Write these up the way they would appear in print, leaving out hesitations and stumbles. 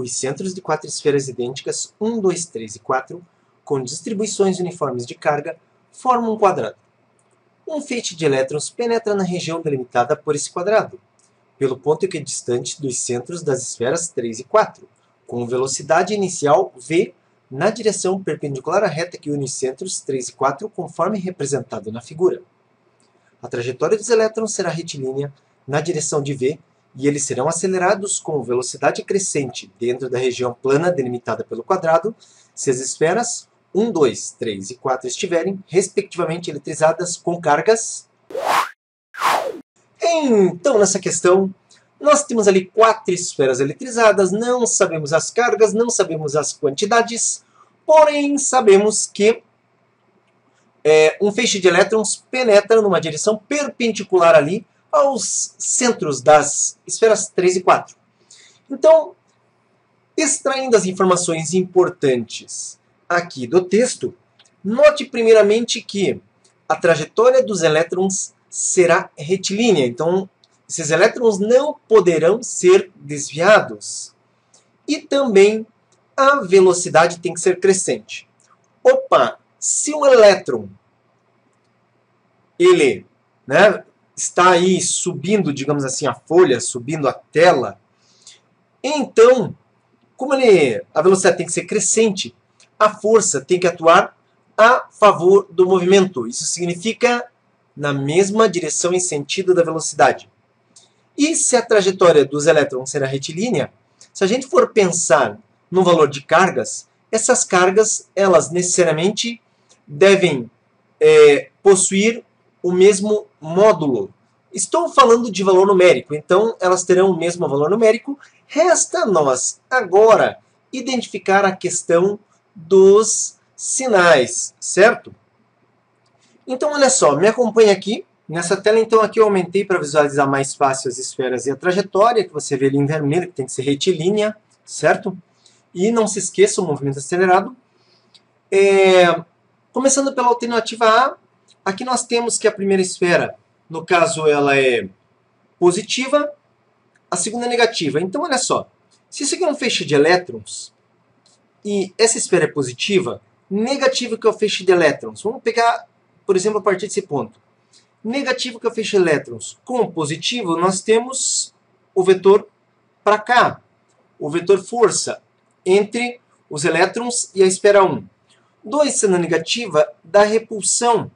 Os centros de 4 esferas idênticas, 1, 2, 3 e 4, com distribuições uniformes de carga, formam um quadrado. Um feixe de elétrons penetra na região delimitada por esse quadrado, pelo ponto equidistante dos centros das esferas 3 e 4, com velocidade inicial v na direção perpendicular à reta que une os centros 3 e 4, conforme representado na figura. A trajetória dos elétrons será retilínea na direção de v, e eles serão acelerados com velocidade crescente dentro da região plana delimitada pelo quadrado, se as esferas 1, 2, 3 e 4 estiverem, respectivamente, eletrizadas com cargas. Então, nessa questão, nós temos ali 4 esferas eletrizadas, não sabemos as cargas, não sabemos as quantidades, porém sabemos que um feixe de elétrons penetra numa direção perpendicular ali aos centros das esferas 3 e 4. Então, extraindo as informações importantes aqui do texto, note primeiramente que a trajetória dos elétrons será retilínea. Então, esses elétrons não poderão ser desviados. E também a velocidade tem que ser crescente. Opa, se o elétron ele, está aí subindo, digamos assim, a folha, subindo a tela, então, como a velocidade tem que ser crescente, a força tem que atuar a favor do movimento. Isso significa na mesma direção e sentido da velocidade. E se a trajetória dos elétrons será retilínea, se a gente for pensar no valor de cargas, essas cargas, elas necessariamente devem possuir o mesmo módulo. Estou falando de valor numérico, então elas terão o mesmo valor numérico. Resta nós agora identificar a questão dos sinais, certo? Então, olha só, me acompanha aqui. Nessa tela, então, aqui eu aumentei para visualizar mais fácil as esferas e a trajetória, que você vê ali em vermelho, que tem que ser retilínea, certo? E não se esqueça o movimento acelerado. Começando pela alternativa A, aqui nós temos que a primeira esfera, no caso, ela é positiva, a segunda é negativa. Então, olha só, se isso aqui é um feixe de elétrons, e essa esfera é positiva, negativo que é o feixe de elétrons. Vamos pegar, por exemplo, a partir desse ponto. Negativo que é o feixe de elétrons com positivo, nós temos o vetor para cá, o vetor força entre os elétrons e a esfera 1. 2 sendo negativa, dá repulsão.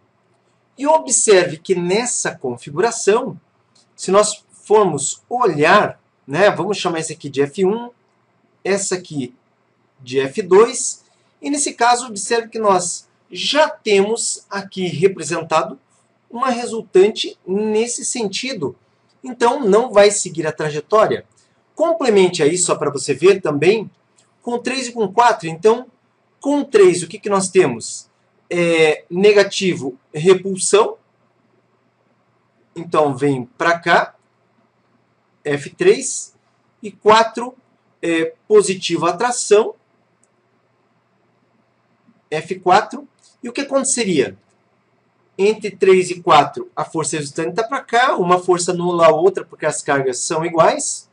E observe que nessa configuração, se nós formos olhar, vamos chamar esse aqui de F1, essa aqui de F2, e nesse caso, observe que nós já temos aqui representado uma resultante nesse sentido. Então, não vai seguir a trajetória. Complemente aí, só para você ver também, com 3 e com 4. Então, com 3, o que nós temos? Negativo, repulsão. Então, vem para cá, F3. E 4, positivo, atração, F4. E o que aconteceria? Entre 3 e 4, a força resultante está para cá, uma força anula a outra, porque as cargas são iguais.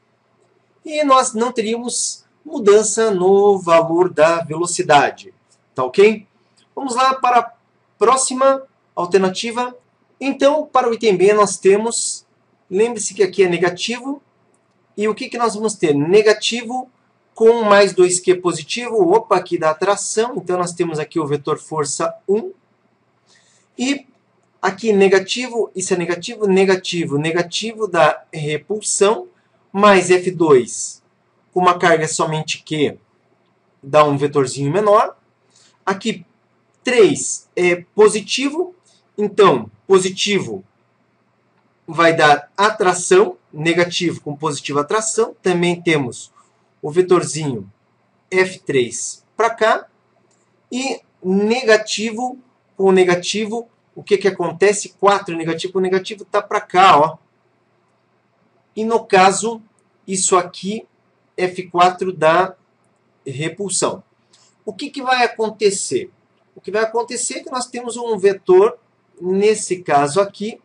E nós não teríamos mudança no valor da velocidade. Tá ok? Vamos lá para a próxima alternativa. Então, para o item B, nós temos, lembre-se que aqui é negativo. E o que nós vamos ter? Negativo com mais 2Q positivo. Opa, aqui dá atração. Então, nós temos aqui o vetor força 1. E aqui negativo, isso é negativo, negativo, negativo dá repulsão, mais F2 com uma carga somente Q dá um vetorzinho menor. Aqui 3 é positivo, então positivo vai dar atração, negativo com positivo atração. Também temos o vetorzinho F3 para cá. E negativo com negativo, o que acontece? 4 negativo com negativo está para cá, ó. E no caso, isso aqui, F4 dá repulsão. O que vai acontecer? O que vai acontecer é que nós temos um vetor, nesse caso aqui,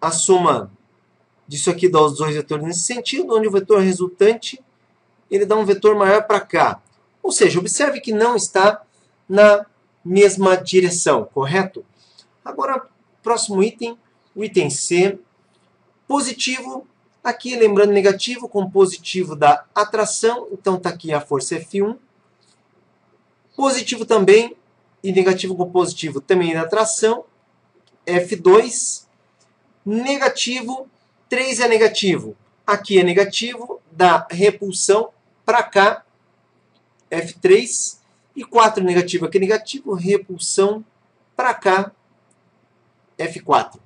a soma disso aqui dá os dois vetores nesse sentido, onde o vetor resultante ele dá um vetor maior para cá. Ou seja, observe que não está na mesma direção, correto? Agora, próximo item, o item C. Positivo, aqui lembrando negativo com positivo da atração, então está aqui a força F1. Positivo também, e negativo com positivo também da atração, F2. Negativo, 3 é negativo, aqui é negativo, da repulsão para cá, F3. E 4 negativo, aqui é negativo, repulsão para cá, F4.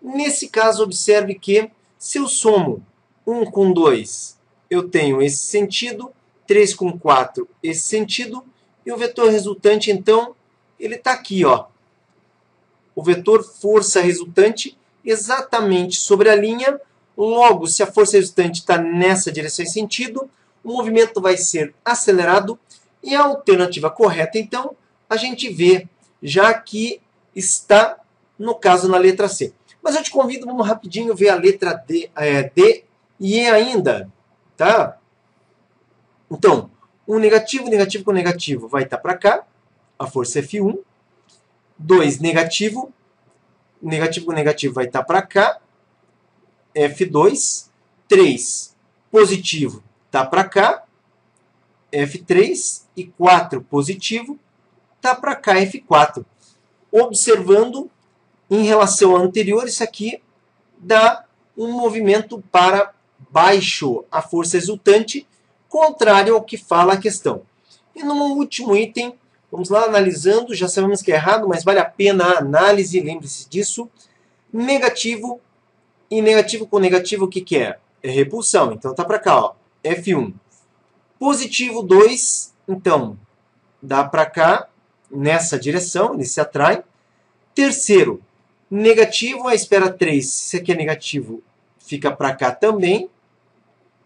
Nesse caso, observe que se eu somo 1 com 2, eu tenho esse sentido, 3 com 4, esse sentido, e o vetor resultante, então, ele está aqui, ó. O vetor força resultante exatamente sobre a linha. Logo, se a força resultante está nessa direção e sentido, o movimento vai ser acelerado. E a alternativa correta, então, a gente vê, já que está, no caso, na letra C. Mas eu te convido, vamos rapidinho ver a letra D e E ainda, tá? Então, um negativo, negativo com negativo vai estar para cá, a força F1. 2, negativo, negativo com negativo vai estar para cá, F2. 3, positivo, está para cá, F3. E 4, positivo, está para cá, F4. Observando, em relação ao anterior, isso aqui dá um movimento para baixo, a força resultante, contrário ao que fala a questão. E no último item, vamos lá analisando, já sabemos que é errado, mas vale a pena a análise, lembre-se disso. Negativo, e negativo com negativo, o que, que é? É repulsão, então está para cá, ó, F1. Positivo 2, então, dá para cá, nessa direção, ele se atrai. Terceiro, negativo, a espera 3, se aqui é negativo, fica para cá também,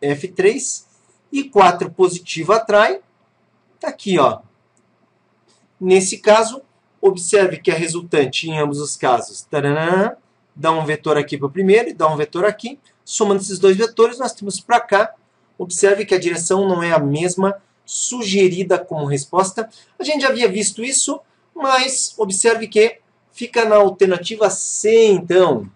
F3. E 4, positivo, atrai, está aqui, ó. Nesse caso, observe que a resultante em ambos os casos, taranã, dá um vetor aqui para o primeiro e dá um vetor aqui. Somando esses dois vetores, nós temos para cá. Observe que a direção não é a mesma sugerida como resposta. A gente já havia visto isso, mas observe que fica na alternativa C, então.